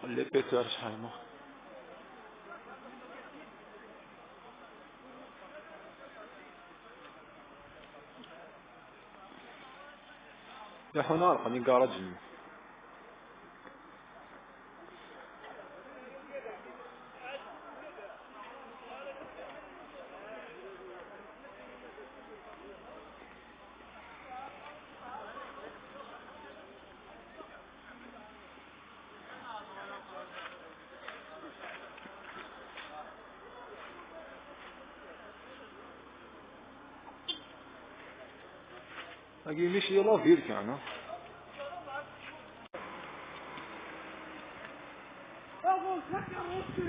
اللي بيتر شحال ما يا حنا رقني كاراج. اجي مش يلا فير كان Vamos, saca você!